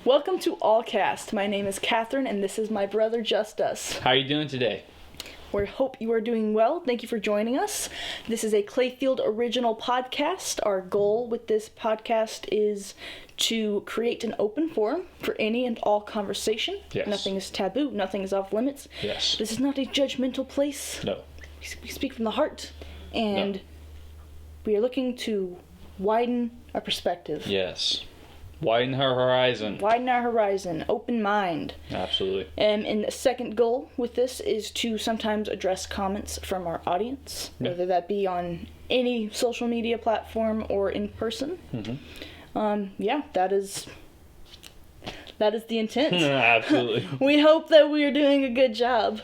Welcome to Allcast. My name is Catherine, and this is my brother Justus. How are you doing today? We hope you are doing well. Thank you for joining us. This is a Clayfield original podcast. Our goal with this podcast is to create an open forum for any and all conversation. Yes. Nothing is taboo. Nothing is off limits. Yes. This is not a judgmental place. No. We speak from the heart, and we are looking to widen our perspective. Yes. Widen her horizon. Widen our horizon. Open mind. Absolutely. And the second goal with this is to sometimes address comments from our audience, whether that be on any social media platform or in person. Mm-hmm. That is the intent. Absolutely. We hope that we are doing a good job.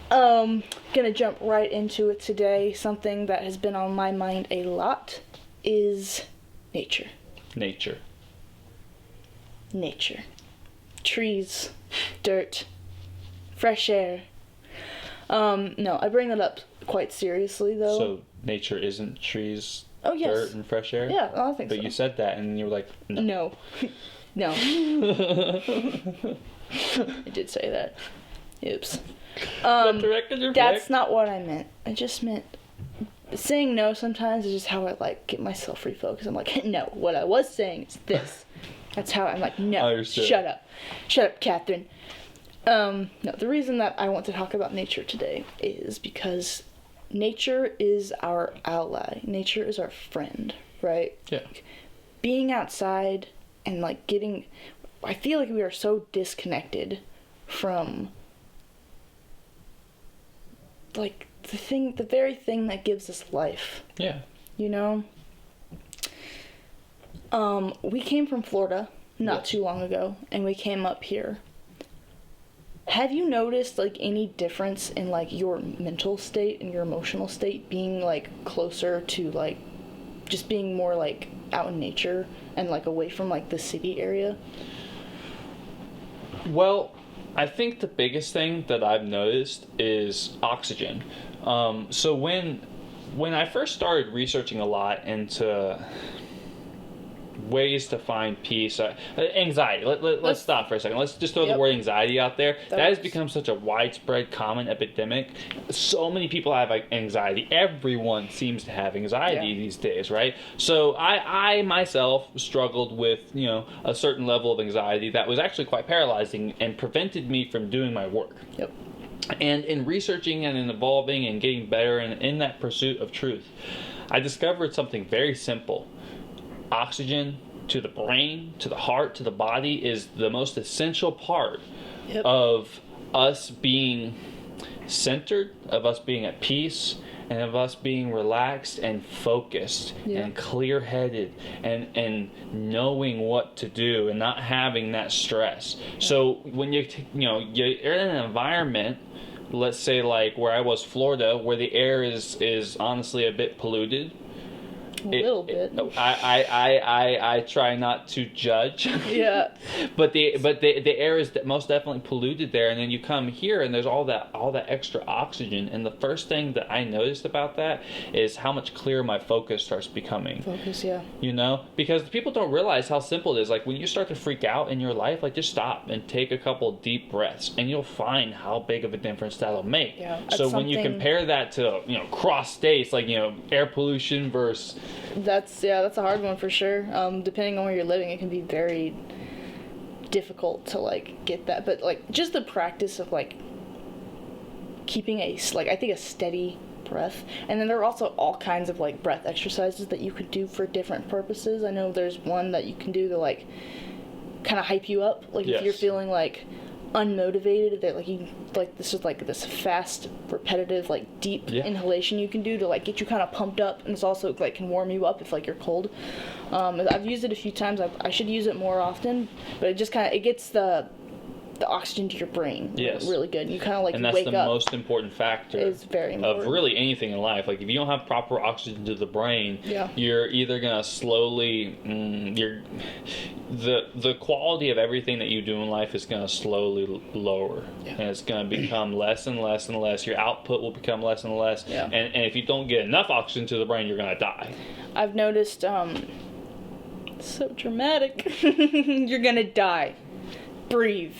Gonna jump right into it today. Something that has been on my mind a lot is nature. Nature. Trees, dirt, fresh air. No, I bring that up quite seriously, though. So nature isn't trees, Oh, yes. dirt, and fresh air? Yeah, I think so. But you said that, and you were like, no. No. I did say that. Oops. That's not what I meant. I just meant saying no sometimes is just how I, get myself refocused. I'm like, no, what I was saying is this. That's how I'm like, no, shut up. Shut up, Catherine. No, the reason that I want to talk about nature today is because nature is our ally. Nature is our friend, right? Yeah. Being outside and, I feel like we are so disconnected from, the very thing that gives us life. Yeah. You know? We came from Florida not too long ago, and we came up here. Have you noticed, any difference in, your mental state and your emotional state being, closer to, just being more, out in nature and, away from, the city area? Well, I think the biggest thing that I've noticed is oxygen. So when I first started researching a lot into ways to find peace, anxiety. Let's stop for a second. Let's just throw the word anxiety out there. That has become such a widespread, common epidemic. So many people have anxiety. Everyone seems to have anxiety these days, right? So I myself struggled with a certain level of anxiety that was actually quite paralyzing and prevented me from doing my work. Yep. And in researching and in evolving and getting better and in that pursuit of truth, I discovered something very simple. Oxygen to the brain, to the heart, to the body is the most essential part of us being centered, of us being at peace, and of us being relaxed and focused and clear-headed and knowing what to do and not having that stress. So when you're in an environment, let's say where I was, Florida, where the air is honestly a bit polluted. A little bit. I try not to judge. Yeah. but the air is most definitely polluted there, and then you come here and there's all that extra oxygen, and the first thing that I noticed about that is how much clearer my focus starts becoming. Because people don't realize how simple it is. When you start to freak out in your life, just stop and take a couple deep breaths, and you'll find how big of a difference that'll make. Yeah. So when you compare that to cross states, air pollution versus That's a hard one for sure. Depending on where you're living, it can be very difficult to get that. But just the practice of keeping I think a steady breath. And then there are also all kinds of breath exercises that you could do for different purposes. I know there's one that you can do to kind of hype you up. If you're feeling unmotivated, that this is this fast, repetitive, deep inhalation you can do to get you kind of pumped up, and it's also can warm you up if you're cold. I've used it a few times. I should use it more often, but it just it gets the oxygen to your brain really good. You kind of and that's wake the up. most important factor It's very important. of really anything in life. If you don't have proper oxygen to the brain, Yeah. you're either gonna slowly the quality of everything that you do in life is gonna slowly lower, and it's gonna become less and less and less. Your output will become less and less, and if you don't get enough oxygen to the brain, you're gonna die. I've noticed so dramatic. You're gonna die. breathe.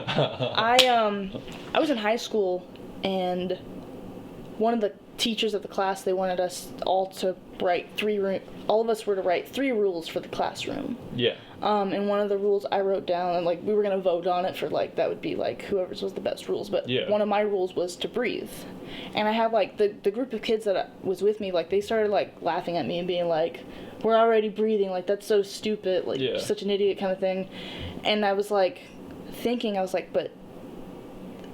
I was in high school, and one of the teachers of the class, they wanted us all to write all of us were to write 3 rules for the classroom. Yeah. And one of the rules I wrote down, and like we were gonna vote on it for like that would be like whoever's was the best rules, but one of my rules was to breathe. And I have like the group of kids that was with me, like they started like laughing at me and being like, "We're already breathing, like that's so stupid, like such an idiot," kind of thing. And I was like thinking, I was like, but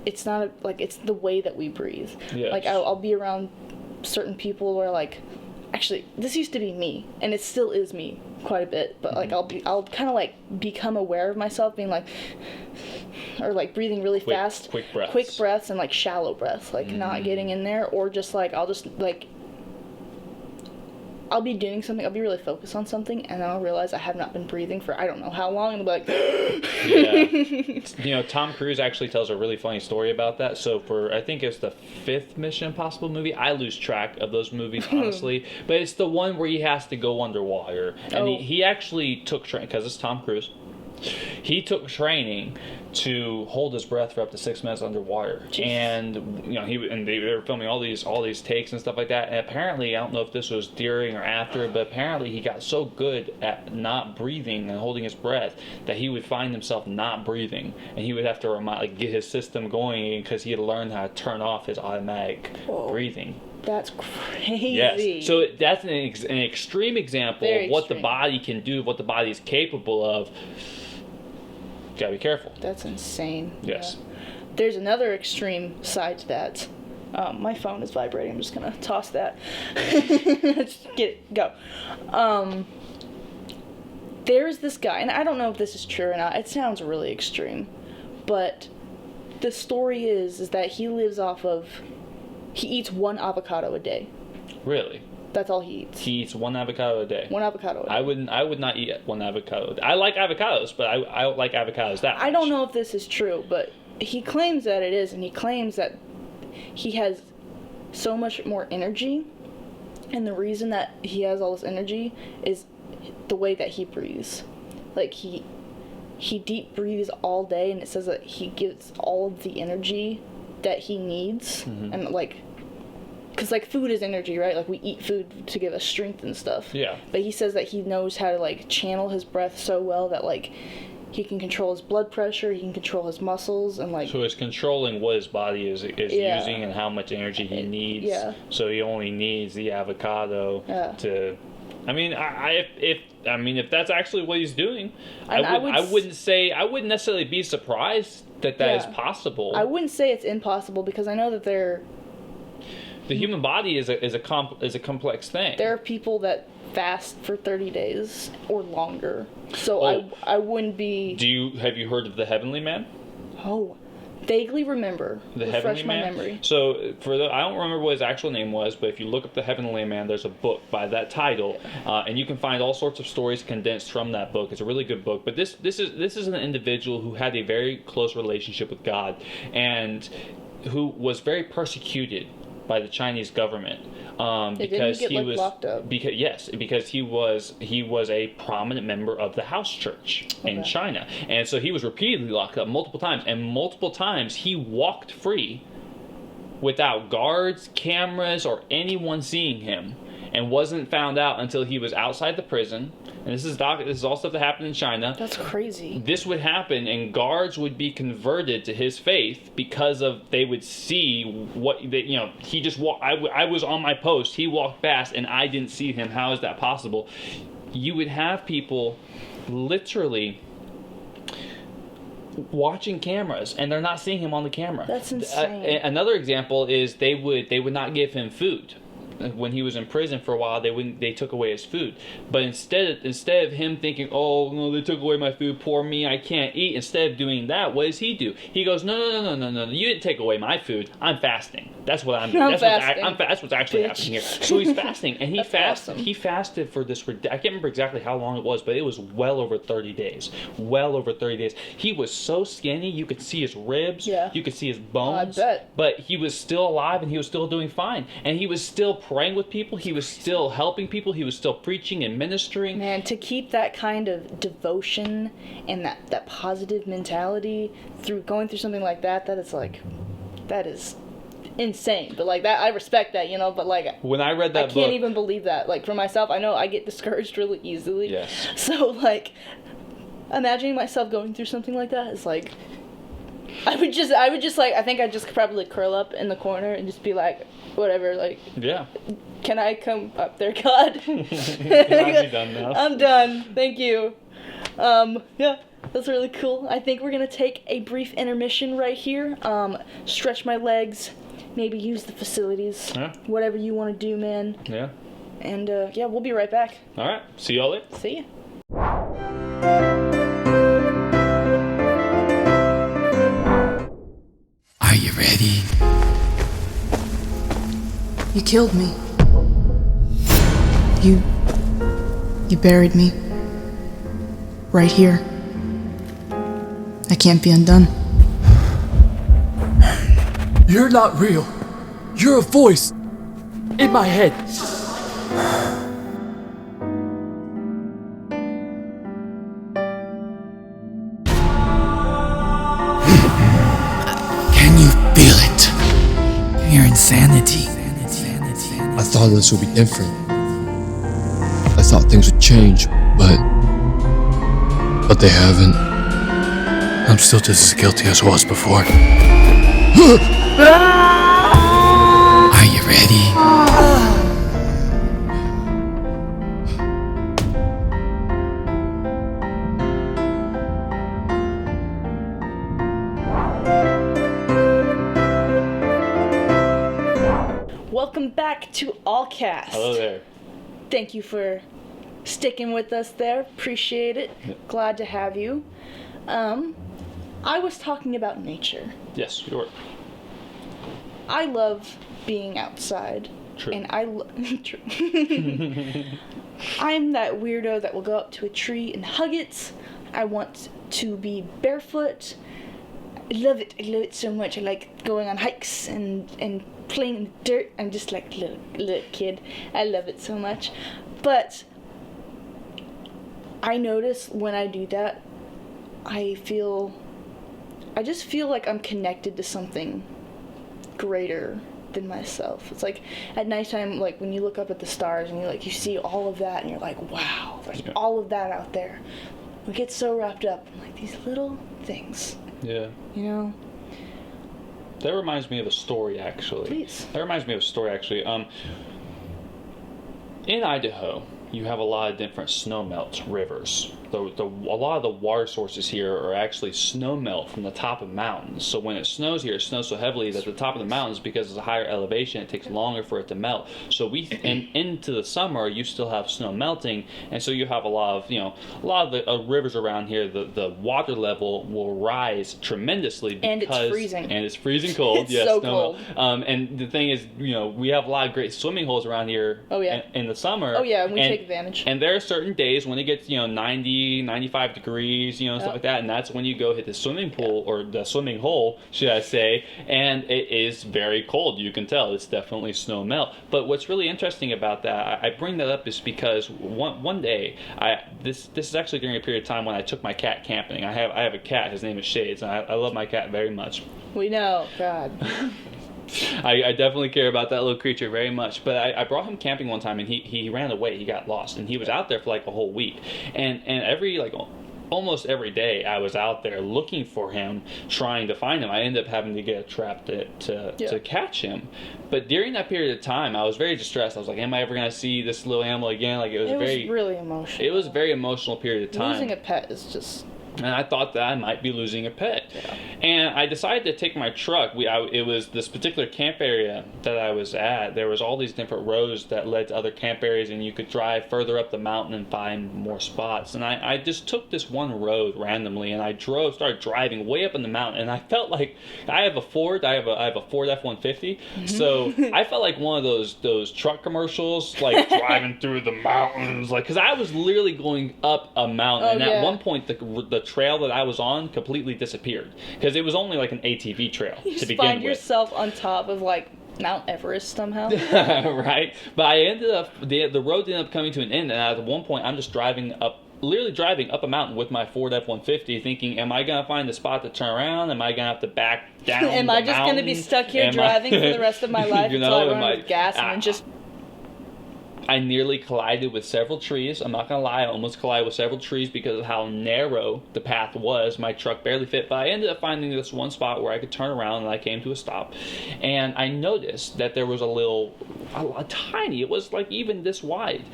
it's not like it's the way that we breathe. Yes. Like I'll be around certain people where like, actually this used to be me, and it still is me quite a bit, but like I'll kind of like become aware of myself being like, or like breathing really fast, quick breaths and like shallow breaths, like not getting in there, or just like I'll just like I'll be doing something, I'll be really focused on something, and then I'll realize I have not been breathing for I don't know how long, and I'll be like, You know, Tom Cruise actually tells a really funny story about that. So for, I think it's the 5th Mission Impossible movie. I lose track of those movies, honestly. But it's the one where he has to go underwater. And he actually took training, because it's Tom Cruise. He took training to hold his breath for up to 6 minutes underwater. Jeez. And you know, they were filming all these takes and stuff like that. And apparently, I don't know if this was during or after, but apparently he got so good at not breathing and holding his breath that he would find himself not breathing, and he would have to get his system going because he had learned how to turn off his automatic breathing. That's crazy. Yes. So that's an extreme example of what the body can do, what the body is capable of. Gotta be careful. That's insane. Yes. Yeah. There's another extreme side to that. My phone is vibrating. I'm just gonna toss that. Let's get it. Go. There's this guy, and I don't know if this is true or not. It sounds really extreme, but the story is that he lives off of. He eats 1 avocado a day. Really? That's all he eats. He eats 1 avocado a day. 1 avocado a day. I would not eat 1 avocado. I like avocados, but I don't like avocados that much. I don't know if this is true, but he claims that it is, and he claims that he has so much more energy, and the reason that he has all this energy is the way that he breathes. Like he deep breathes all day, and it says that he gives all of the energy that he needs, and like, because like food is energy, right? Like we eat food to give us strength and stuff. Yeah. But he says that he knows how to like channel his breath so well that like he can control his blood pressure, he can control his muscles, and like. So he's controlling what his body is using and how much energy he needs. Yeah. So he only needs the avocado to. I mean, if that's actually what he's doing, I wouldn't necessarily be surprised that is possible. I wouldn't say it's impossible, because I know that the human body is a complex thing. There are people that fast for 30 days or longer, so I wouldn't be. Have you heard of the Heavenly Man? Oh. Vaguely remember. Refresh my memory. So, I don't remember what his actual name was, but if you look up the Heavenly Man, there's a book by that title, and you can find all sorts of stories condensed from that book. It's a really good book. But this is an individual who had a very close relationship with God, and who was very persecuted by the Chinese government. Because he was locked up. Because he was a prominent member of the house church in China, and so he was repeatedly locked up multiple times, and multiple times he walked free without guards, cameras, or anyone seeing him, and wasn't found out until he was outside the prison. And this is all stuff that happened in China. That's crazy. This would happen, and guards would be converted to his faith because they would see he just walked. I was on my post. He walked past, and I didn't see him. How is that possible? You would have people literally watching cameras, and they're not seeing him on the camera. That's insane. Another example is they would not give him food. When he was in prison for a while, they took away his food. But instead of him thinking, "Oh no, they took away my food, poor me, I can't eat," instead of doing that, what does he do? He goes, "No, you didn't take away my food. I'm fasting. That's what I'm doing. That's what's actually happening here." So he's fasting, and he fasted. Awesome. He fasted for this. I can't remember exactly how long it was, but it was well over 30 days. Well over 30 days. He was so skinny, you could see his ribs. Yeah. You could see his bones. I bet. But he was still alive, and he was still doing fine, and he was still praying with people. He was still helping people. He was still preaching and ministering. Man, to keep that kind of devotion and that positive mentality through going through something like that is insane. But like that, I respect that, but like when I read that I can't even believe that. Like for myself, I know I get discouraged really easily. Yes. So like imagining myself going through something like that is like I would just like, I think I'd just probably curl up in the corner and just be like, whatever, like, yeah, can I come up there, God? Can I be done now? I'm done. Thank you. Yeah, that's really cool. I think we're gonna take a brief intermission right here. Stretch my legs, maybe use the facilities. Yeah. Whatever you want to do, man. Yeah. And yeah, we'll be right back. All right. See y'all later. See ya. Are you ready? You killed me. You buried me. Right here. I can't be undone. You're not real. You're a voice in my head. Can you feel it? Your insanity. I thought this would be different. I thought things would change, but they haven't. I'm still just as guilty as I was before. Are you ready? Welcome back to Allcast. Hello there. Thank you for sticking with us there. Appreciate it. Glad to have you. I was talking about nature. Yes, you were. I love being outside. True. And True. I'm that weirdo that will go up to a tree and hug it. I want to be barefoot. I love it. I love it so much. I like going on hikes and playing in the dirt. I'm just like a little kid. I love it so much. But I notice when I do that, I just feel like I'm connected to something greater than myself. It's like at nighttime, like when you look up at the stars and you see all of that and you're like, wow, there's all of that out there. We get so wrapped up in like these little things. Yeah. That reminds me of a story, actually. Please. That reminds me of a story, actually. In Idaho, you have a lot of different snowmelt rivers. A lot of the water sources here are actually snowmelt from the top of mountains. So when it snows here, it snows so heavily that the top of the mountains, because it's a higher elevation, it takes longer for it to melt. So and into the summer, you still have snow melting, and so you have a lot of the rivers around here. The water level will rise tremendously and it's freezing. And it's freezing cold. It's yes, so cold. And the thing is, we have a lot of great swimming holes around here. Oh yeah. In the summer. Oh yeah, and we take advantage. And there are certain days when it gets 90, 95 degrees, stuff like that, and that's when you go hit the swimming pool or the swimming hole, should I say, and it is very cold. You can tell it's definitely snow melt. But what's really interesting about that, I bring that up, is because one day, this is actually during a period of time when I took my cat camping. I have a cat. His name is Shades, and I love my cat very much. We know, God. I definitely care about that little creature very much. But I brought him camping one time, and he ran away. He got lost, and he was out there for like a whole week. And almost every day I was out there looking for him, trying to find him. I ended up having to get a trap to catch him. But during that period of time, I was very distressed. I was like, am I ever going to see this little animal again? Like, it was really emotional. It was a very emotional period of time. Losing a pet is just... And I thought that I might be losing a pet. Yeah. And I decided to take my truck. It was this particular camp area that I was at. There was all these different roads that led to other camp areas, and you could drive further up the mountain and find more spots. And I just took this one road randomly, and I started driving way up in the mountain. And I felt like I have a Ford. I have a Ford F-150. Mm-hmm. So I felt like one of those truck commercials, like driving through the mountains, like, because I was literally going up a mountain. At one point, the trail that I was on completely disappeared, because it was only like an ATV trail to begin with. You find yourself on top of like Mount Everest somehow. Right? But I ended up, the road ended up coming to an end, and at one point I'm just literally driving up a mountain with my Ford F-150 thinking, am I going to find a spot to turn around? Am I going to have to back down Am I just going to be stuck here driving for the rest of my life until I run out of gas and then just... I nearly collided with several trees. I'm not going to lie, I almost collided with several trees because of how narrow the path was. My truck barely fit, but I ended up finding this one spot where I could turn around, and I came to a stop. And I noticed that there was a tiny, it was like even this wide,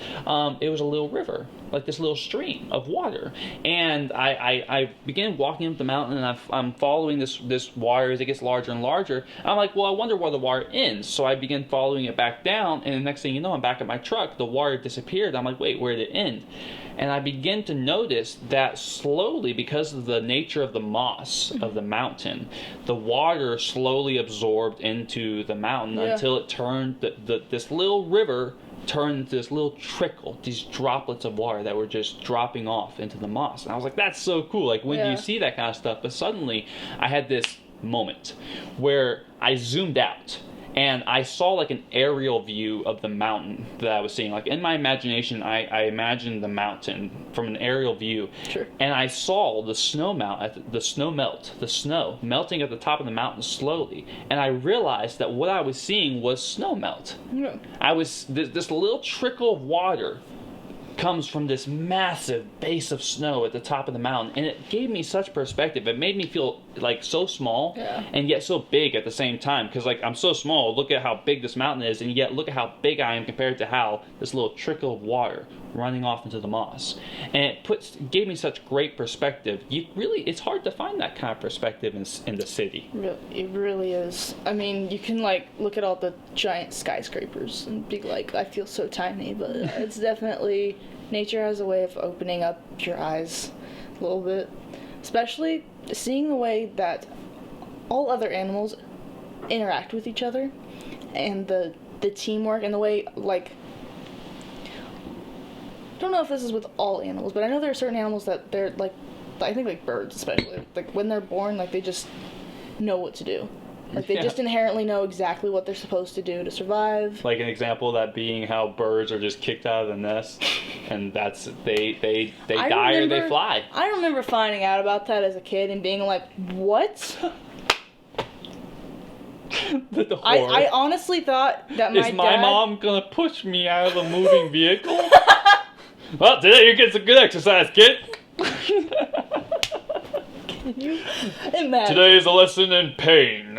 it was a little river, like this little stream of water. And I began walking up the mountain, and I'm following this water as it gets larger and larger. I'm like, well, I wonder where the water ends. So I began following it back down, and the next thing you know, I'm back at my truck. The water disappeared. I'm like, wait, where did it end? And I begin to notice that slowly, because of the nature of the moss of the mountain, the water slowly absorbed into the mountain until it turned, this little river turned into this little trickle, these droplets of water that were just dropping off into the moss. And I was like, that's so cool. Like, when do you see that kind of stuff? But suddenly, I had this moment where I zoomed out. And I saw like an aerial view of the mountain that I was seeing. Like in my imagination, I imagined the mountain from an aerial view. Sure. And I saw the snow melting at the top of the mountain slowly. And I realized that what I was seeing was snow melt. Yeah. This little trickle of water comes from this massive base of snow at the top of the mountain, and it gave me such perspective. It made me feel like so small and yet so big at the same time, because like I'm so small, look at how big this mountain is, and yet look at how big I am compared to how this little trickle of water running off into the moss. And it gave me such great perspective. It's hard to find that kind of perspective in the city. It really is. I mean, you can like look at all the giant skyscrapers and be like, I feel so tiny, but it's definitely, nature has a way of opening up your eyes a little bit, especially seeing the way that all other animals interact with each other, and the teamwork, and the way, like, I don't know if this is with all animals, but I know there are certain animals that they're like, I think like birds especially, like when they're born, like they just know what to do. Like they just inherently know exactly what they're supposed to do to survive. Like an example of that being how birds are just kicked out of the nest, and that's they die or they fly. I remember finding out about that as a kid and being like, what? I honestly thought that Is my mom gonna push me out of a moving vehicle? Well, today you get some good exercise, kid. Can you imagine? Today is a lesson in pain.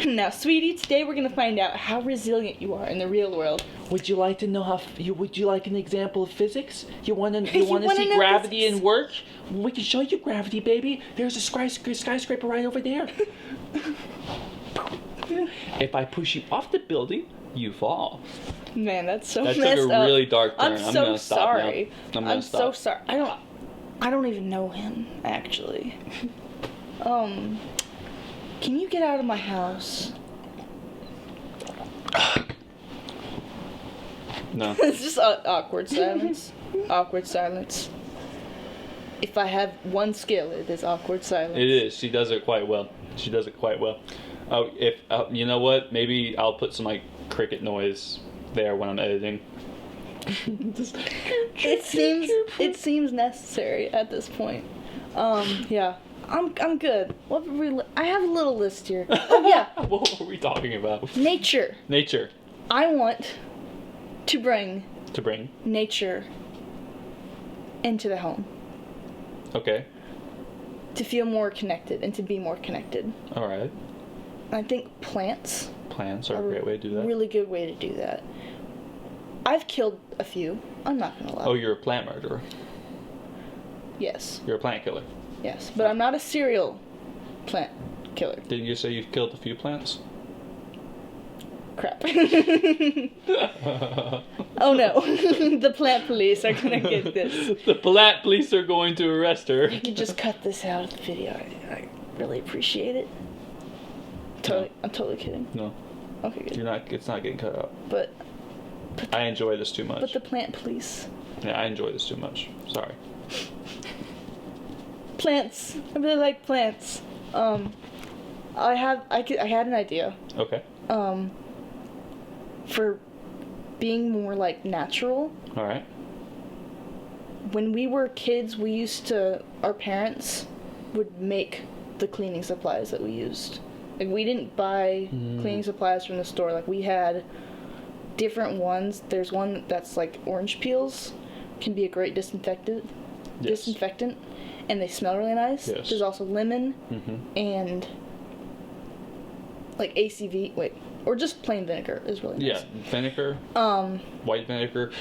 Now, sweetie, today we're gonna find out how resilient you are in the real world. Would you like to know would you like an example of physics? You want to see gravity physics? and work? We can show you gravity, baby. There's a skyscraper right over there. If I push you off the building, you fall. Man, that's so messed up. That took a really dark turn. I'm so sorry. I'm so sorry. I don't even know him, actually. Can you get out of my house? No. It's just awkward silence. Awkward silence. If I have one skill, it is awkward silence. It is. She does it quite well. Oh, if you know what? Maybe I'll put some like cricket noise there when I'm editing. It seems necessary at this point. Yeah. I'm good. I have a little list here. Oh yeah. What were we talking about? Nature. I want to bring nature into the home. Okay. To feel more connected and to be more connected. All right. I think plants are a great way to do that. Really good way to do that. I've killed a few. I'm not gonna lie. Oh, you're a plant murderer. Yes. You're a plant killer. Yes, but I'm not a serial plant killer. Didn't you say you've killed a few plants? Crap. Oh no. The plant police are gonna get this. The plant police are going to arrest her. You can just cut this out of the video. I really appreciate it. Totally, no. I'm totally kidding. No. Okay, good. It's not getting cut out. But I enjoy this too much. But the plant police. Yeah, I enjoy this too much. Sorry. Plants. I really like plants. I had an idea. Okay. For being more like natural. All right. When we were kids, our parents would make the cleaning supplies that we used. Like, we didn't buy cleaning supplies from the store. Like, we had different ones. There's one that's like orange peels, can be a great disinfectant, and they smell really nice. Yes. There's also lemon and like or just plain vinegar is really nice. Yeah, vinegar. White vinegar.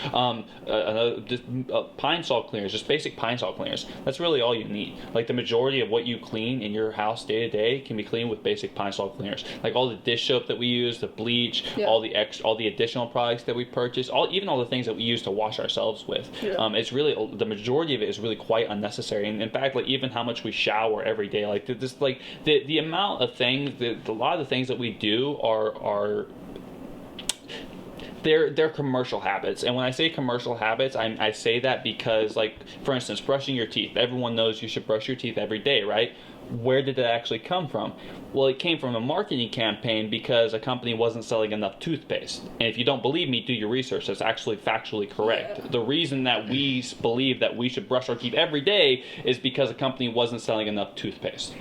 Pine salt cleaners, just basic pine salt cleaners. That's really all you need. Like, the majority of what you clean in your house day to day can be cleaned with basic pine salt cleaners. Like, all the dish soap that we use, the bleach, all the additional products that we purchase, even all the things that we use to wash ourselves with. Yeah. It's really, the majority of it is really quite unnecessary. And in fact, like, even how much we shower every day, like this, like the amount of things, a lot of the things that we do are they're commercial habits. And when I say commercial habits, I say that because, like, for instance, brushing your teeth. Everyone knows you should brush your teeth every day, right? Where did that actually come from? Well, it came from a marketing campaign because a company wasn't selling enough toothpaste. And if you don't believe me, do your research. That's actually factually correct. Yeah. The reason that we believe that we should brush our teeth every day is because a company wasn't selling enough toothpaste.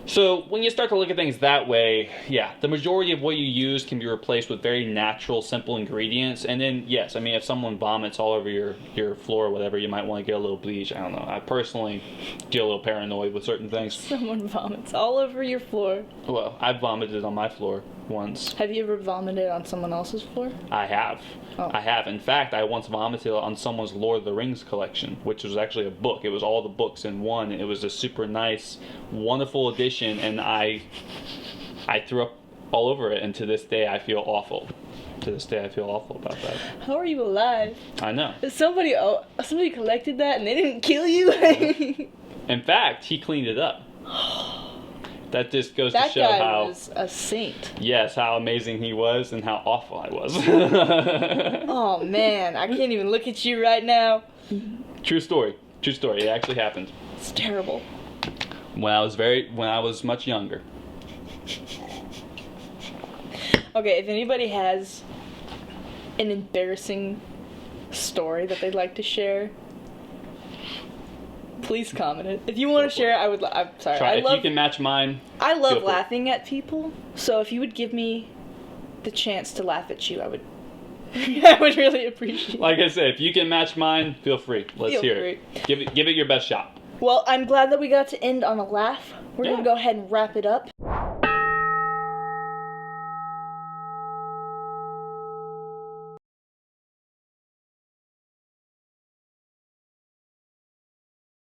So when you start to look at things that way, yeah, the majority of what you use can be replaced with very natural, simple ingredients. And then, yes, I mean, if someone vomits all over your floor or whatever, you might want to get a little bleach. I don't know. I personally get a little paranoid with certain things. Someone vomits all over your floor. Well, I've vomited on my floor once. Have you ever vomited on someone else's floor? I have. Oh. I have. In fact, I once vomited on someone's Lord of the Rings collection, which was actually a book. It was all the books in one. It was a super nice, wonderful edition, and I threw up all over it, and to this day I feel awful. To this day I feel awful about that. How are you alive? I know. Somebody collected that and they didn't kill you? In fact, he cleaned it up. That just goes to show how... That guy was a saint. Yes, how amazing he was and how awful I was. Oh, man. I can't even look at you right now. True story. True story. It actually happened. It's terrible. When I was much younger. Okay, if anybody has an embarrassing story that they'd like to share, please comment it. If you want to share, I'm sorry. Try. If you can match mine. I love laughing at people, so if you would give me the chance to laugh at you, I would really appreciate it. Like I said, if you can match mine, feel free. Let's hear it. Give it your best shot. Well, I'm glad that we got to end on a laugh. We're going to go ahead and wrap it up.